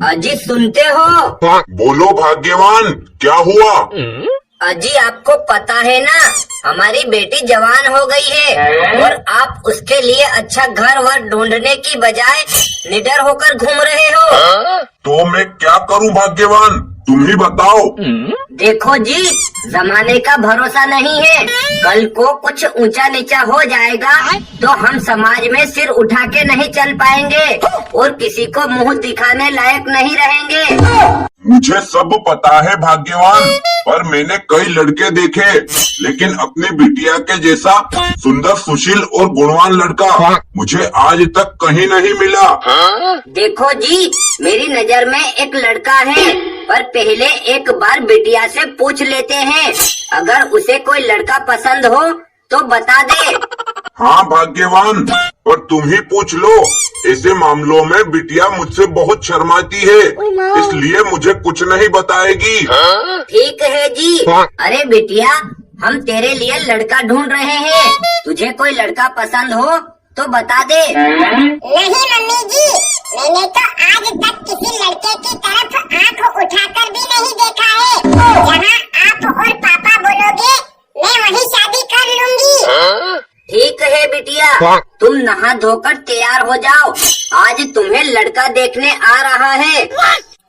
अजी सुनते हो? बोलो भाग्यवान, क्या हुआ? अजी आपको पता है ना, हमारी बेटी जवान हो गई है और आप उसके लिए अच्छा घर वर ढूंढने की बजाय निडर होकर घूम रहे हो। तो मैं क्या करूं भाग्यवान, तुम ही बताओ। देखो जी, जमाने का भरोसा नहीं है, कल को कुछ ऊंचा नीचा हो जाएगा तो हम समाज में सिर उठा के नहीं चल पाएंगे और किसी को मुंह दिखाने लायक नहीं रहेंगे। मुझे सब पता है भाग्यवान, पर मैंने कई लड़के देखे, लेकिन अपनी बिटिया के जैसा सुंदर, सुशील और गुणवान लड़का मुझे आज तक कहीं नहीं मिला। देखो जी, मेरी नजर में एक लड़का है, पर पहले एक बार बिटिया से पूछ लेते हैं, अगर उसे कोई लड़का पसंद हो तो बता दे। हाँ भाग्यवान, पर तुम ही पूछ लो, ऐसे मामलों में बिटिया मुझसे बहुत शर्माती है, इसलिए मुझे कुछ नहीं बताएगी। ठीक है जी। अरे बिटिया, हम तेरे लिए लड़का ढूंढ रहे हैं, तुझे कोई लड़का पसंद हो तो बता दे। नहीं मम्मी जी, मैंने तो आज तक किसी लड़के की तरफ आंख उठाकर भी नहीं देखा है। जहाँ आप और पापा बोलोगे, मैं वहीं शादी कर लूंगी। ठीक है बिटिया, तुम नहा धोकर तैयार हो जाओ, आज तुम्हें लड़का देखने आ रहा है।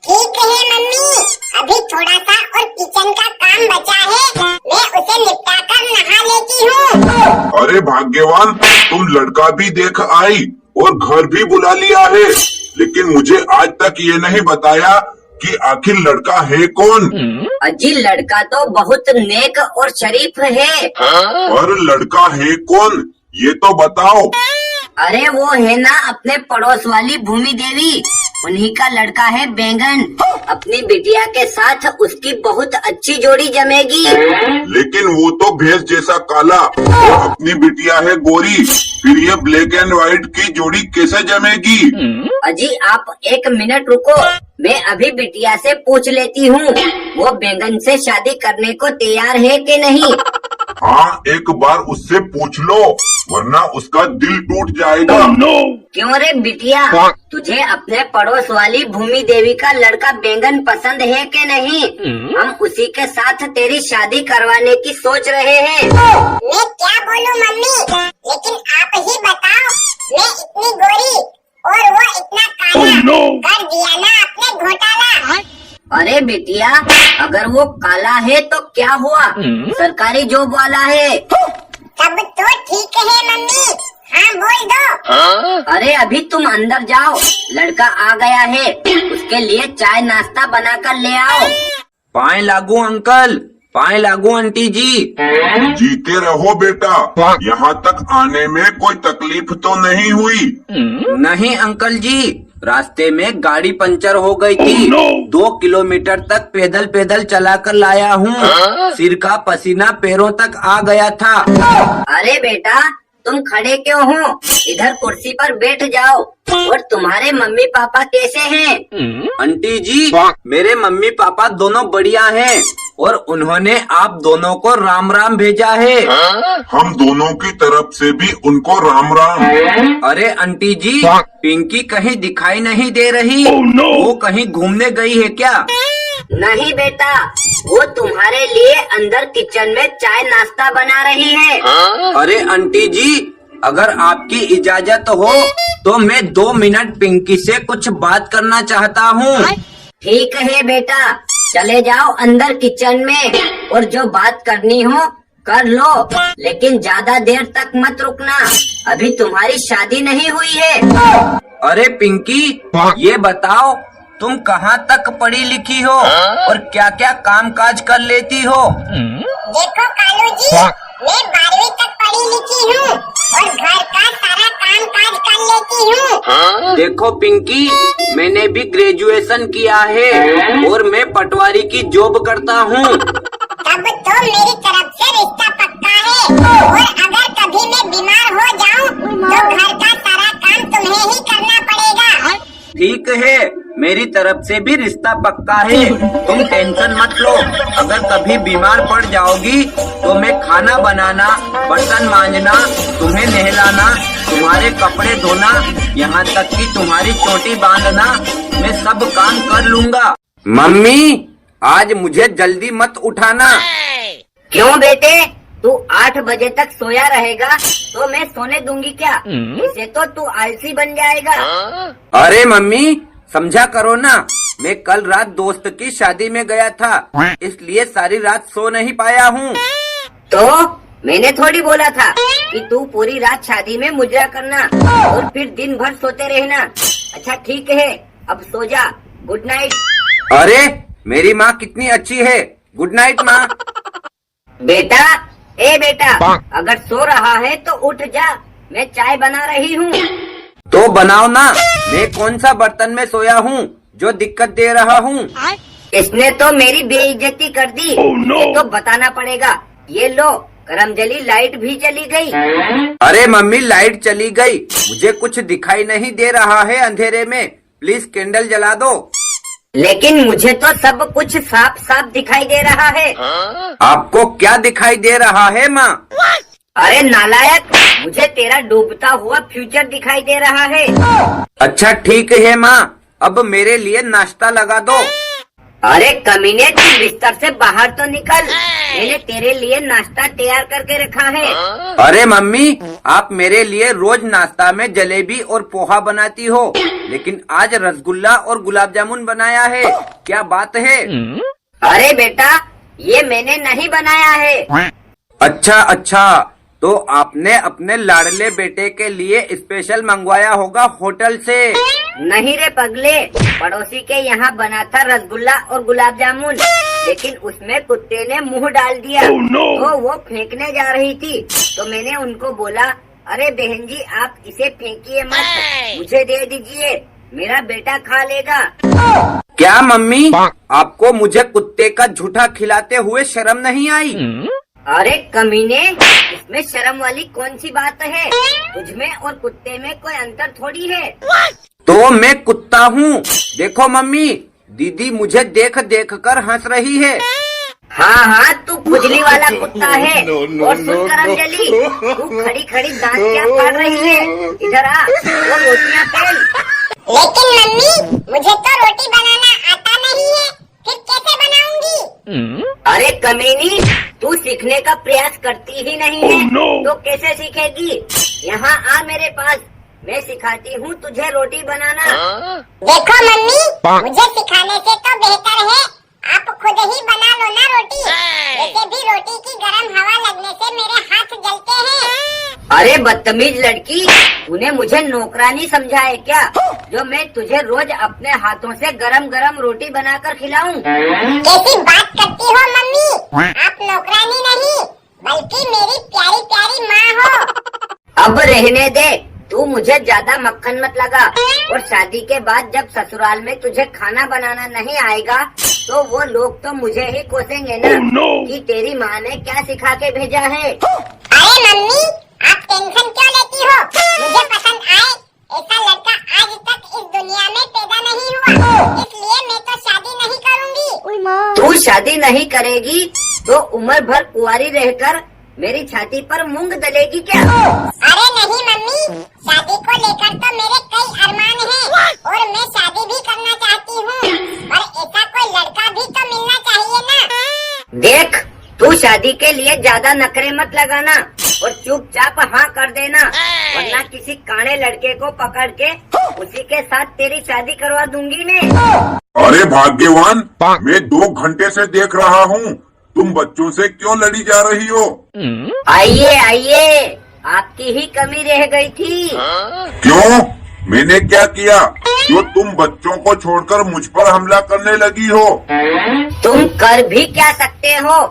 ठीक है मम्मी, अभी थोड़ा सा और किचन का काम बचा है, मैं उसे निपटा कर नहा लेती हूँ। अरे भाग्यवान, तुम लड़का भी देख आई और घर भी बुला लिया है, लेकिन मुझे आज तक ये नहीं बताया कि आखिर लड़का है कौन। अजी लड़का तो बहुत नेक और शरीफ है। और लड़का है कौन, ये तो बताओ। अरे वो है ना अपने पड़ोस वाली भूमि देवी, उन्हीं का लड़का है बैंगन। अपनी बिटिया के साथ उसकी बहुत अच्छी जोड़ी जमेगी। लेकिन वो तो भैंस जैसा काला और अपनी बिटिया है गोरी, फिर ये ब्लैक एंड व्हाइट की जोड़ी कैसे जमेगी? अजी आप एक मिनट रुको, मैं अभी बिटिया से पूछ लेती हूँ, वो बैंगन से शादी करने को तैयार है कि नहीं। हाँ, एक बार उससे पूछ लो, वरना उसका दिल टूट जाएगा। क्यों रे बिटिया, तुझे अपने पड़ोस वाली भूमि देवी का लड़का बैंगन पसंद है कि नहीं? हम उसी के साथ तेरी शादी करवाने की सोच रहे हैं। मैं क्या बोलूं मम्मी, लेकिन आप ही बताओ, मैं इतनी गोरी और वो इतना काला, कर दिया ना आपने घोटाला। अरे बिटिया, अगर वो काला है तो क्या हुआ, सरकारी जॉब वाला है। तब तो ठीक है मम्मी, हाँ बोल दो। अरे अभी तुम अंदर जाओ, लड़का आ गया है, उसके लिए चाय नाश्ता बना कर ले आओ। पाए लागू अंकल, पाए लागू आंटी जी। जीते रहो बेटा, यहाँ तक आने में कोई तकलीफ तो नहीं हुई? नहीं अंकल जी, रास्ते में गाड़ी पंचर हो गई थी। 2 किलोमीटर तक पैदल पैदल चला कर लाया हूँ, सिर का पसीना पैरों तक आ गया था। अरे बेटा, तुम खड़े क्यों हो, इधर कुर्सी पर बैठ जाओ। और तुम्हारे मम्मी पापा कैसे हैं? आंटी जी, मेरे मम्मी पापा दोनों बढ़िया हैं और उन्होंने आप दोनों को राम राम भेजा है। हम दोनों की तरफ से भी उनको राम राम। अरे आंटी जी, पिंकी कहीं दिखाई नहीं दे रही। वो कहीं घूमने गई है क्या? नहीं बेटा, वो तुम्हारे लिए अंदर किचन में चाय नाश्ता बना रही है। अरे आंटी जी, अगर आपकी इजाजत हो तो मैं 2 मिनट पिंकी से कुछ बात करना चाहता हूँ। ठीक है बेटा, चले जाओ अंदर किचन में और जो बात करनी हो कर लो, लेकिन ज्यादा देर तक मत रुकना, अभी तुम्हारी शादी नहीं हुई है। अरे पिंकी, ये बताओ तुम कहाँ तक पढ़ी लिखी हो और क्या क्या काम काज कर लेती हो? देखो कालू जी, मैं 12वीं तक पढ़ी लिखी हूँ और घर का सारा काम काज कर लेती हूँ। देखो पिंकी, मैंने भी ग्रेजुएशन किया है और मैं पटवारी की जॉब करता हूँ। तब तो मेरी तरफ से रिश्ता पक्का है, और अगर कभी मैं बीमार हो जाऊँ तो घर का सारा काम तुम्हें ही करना पड़ेगा। ठीक है, मेरी तरफ से भी रिश्ता पक्का है, तुम टेंशन मत लो। अगर कभी बीमार पड़ जाओगी तो मैं खाना बनाना, बर्तन मांजना, तुम्हें नहलाना तुम्हारे कपड़े धोना, यहाँ तक कि तुम्हारी चोटी बांधना, मैं सब काम कर लूँगा। मम्मी, आज मुझे जल्दी मत उठाना। क्यों बेटे, तू 8 बजे तक सोया रहेगा तो मैं सोने दूंगी क्या? इसे तो तू आलसी बन जाएगा। अरे मम्मी, समझा करो ना, मैं कल रात दोस्त की शादी में गया था, इसलिए सारी रात सो नहीं पाया हूँ। तो मैंने थोड़ी बोला था कि तू पूरी रात शादी में मुजरा करना और फिर दिन भर सोते रहना। अच्छा ठीक है, अब सो जा, गुड नाइट। अरे मेरी माँ कितनी अच्छी है, गुड नाइट माँ। बेटा, ए बेटा, अगर सो रहा है तो उठ जा, मैं चाय बना रही हूँ। तो बनाओ ना, मैं कौन सा बर्तन में सोया हूँ जो दिक्कत दे रहा हूँ? इसने तो मेरी बेइज्जती कर दी। इसे तो बताना पड़ेगा। ये लो, गरम जली लाइट भी चली गई। अरे मम्मी, लाइट चली गई, मुझे कुछ दिखाई नहीं दे रहा है अंधेरे में, प्लीज कैंडल जला दो। लेकिन मुझे तो सब कुछ साफ साफ दिखाई दे रहा है। आपको क्या दिखाई दे रहा है माँ? अरे नालायक, मुझे तेरा डूबता हुआ फ्यूचर दिखाई दे रहा है। अच्छा ठीक है माँ, अब मेरे लिए नाश्ता लगा दो। अरे कमीने, तू बिस्तर से बाहर तो निकल, मैंने तेरे लिए नाश्ता तैयार करके रखा है। अरे मम्मी, आप मेरे लिए रोज नाश्ता में जलेबी और पोहा बनाती हो, लेकिन आज रसगुल्ला और गुलाब जामुन बनाया है, क्या बात है? अरे बेटा, ये मैंने नहीं बनाया है। अच्छा अच्छा, तो आपने अपने लाडले बेटे के लिए स्पेशल मंगवाया होगा होटल से। नहीं रे पगले, पड़ोसी के यहाँ बना था रसगुल्ला और गुलाब जामुन, लेकिन उसमें कुत्ते ने मुंह डाल दिया। तो वो फेंकने जा रही थी, तो मैंने उनको बोला, अरे बहन जी, आप इसे फेंकिए मत, मुझे दे दीजिए, मेरा बेटा खा लेगा। क्या मम्मी, आपको मुझे कुत्ते का झूठा खिलाते हुए शर्म नहीं आई? अरे कमीने, इसमें शर्म वाली कौन सी बात है? तुझमें और कुत्ते में कोई अंतर थोड़ी है। तो मैं कुत्ता हूँ, देखो मम्मी, दीदी मुझे देख देख कर हंस रही है। हाँ हाँ, तू खुजली वाला कुत्ता है। और सुन करमजली, तू खड़ी खड़ी दांत क्या फाड़ रही है? इधर आ, वो रोटियाँ पेल। लेकिन मम्मी, मुझे तो रोटी बनाना आता नहीं है, फिर कैसे बनाऊंगी? अरे कमीनी, तू सीखने का प्रयास करती ही नहीं है, तो कैसे सीखेगी? यहाँ आ मेरे पास, मैं सिखाती हूँ तुझे रोटी बनाना। देखो मम्मी, मुझे सिखाने से तो बेहतर है आप खुद ही बना लो ना रोटी। वैसे भी रोटी की गर्म हवा लगने से मेरे हाथ जलते हैं। अरे बदतमीज लड़की, तूने मुझे नौकरानी समझा है क्या, जो मैं तुझे रोज अपने हाथों से गरम गरम रोटी बनाकर खिलाऊं? कैसी बात करती हो मम्मी, आप नौकरानी नहीं बल्कि मेरी प्यारी प्यारी माँ हो। अब रहने दे, तू मुझे ज्यादा मक्खन मत लगा। और शादी के बाद जब ससुराल में तुझे खाना बनाना नहीं आएगा, तो वो लोग तो मुझे ही कोसेंगे ना कि तेरी माँ ने क्या सिखा के भेजा है। अरे मम्मी, आप टेंशन क्यों लेती हो? मुझे पसंद आए ऐसा लड़का आज तक इस दुनिया में पैदा नहीं हुआ, इसलिए मैं तो शादी नहीं करूँगी। तू शादी नहीं करेगी तो उम्र भर कुंवारी रहकर मेरी छाती पर मूंग दलेगी क्या? अरे नहीं मम्मी, शादी को लेकर तो मेरे कई अरमान हैं और मैं शादी भी करना चाहती हूँ, पर ऐसा कोई लड़का भी तो मिलना चाहिए ना। देख, तू शादी के लिए ज्यादा नखरे मत लगाना और चुपचाप हाँ कर देना, वरना किसी काणे लड़के को पकड़ के उसी के साथ तेरी शादी करवा दूंगी मैं। अरे भाग्यवान, मैं 2 घंटे से देख रहा हूँ, तुम बच्चों से क्यों लड़ी जा रही हो? आइए आइए, आपकी ही कमी रह गई थी। क्यों? मैंने क्या किया जो तुम बच्चों को छोड़कर मुझ पर हमला करने लगी हो? तुम कर भी क्या सकते हो,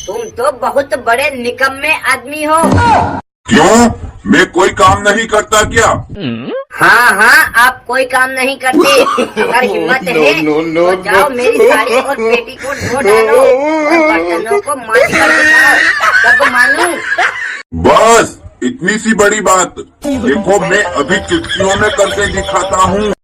तुम तो बहुत बड़े निकम्मे आदमी हो। क्यों? मैं कोई काम नहीं करता क्या? हाँ हाँ, आप कोई काम नहीं करते। अगर हिम्मत है तो जाओ मेरी साड़ी और पेटीकोट धो डालो और बर्तनों को मांज कर दिखाओ, तब मानूं। बस इतनी सी बड़ी बात, देखो मैं अभी चुटकियों में करके दिखाता हूँ।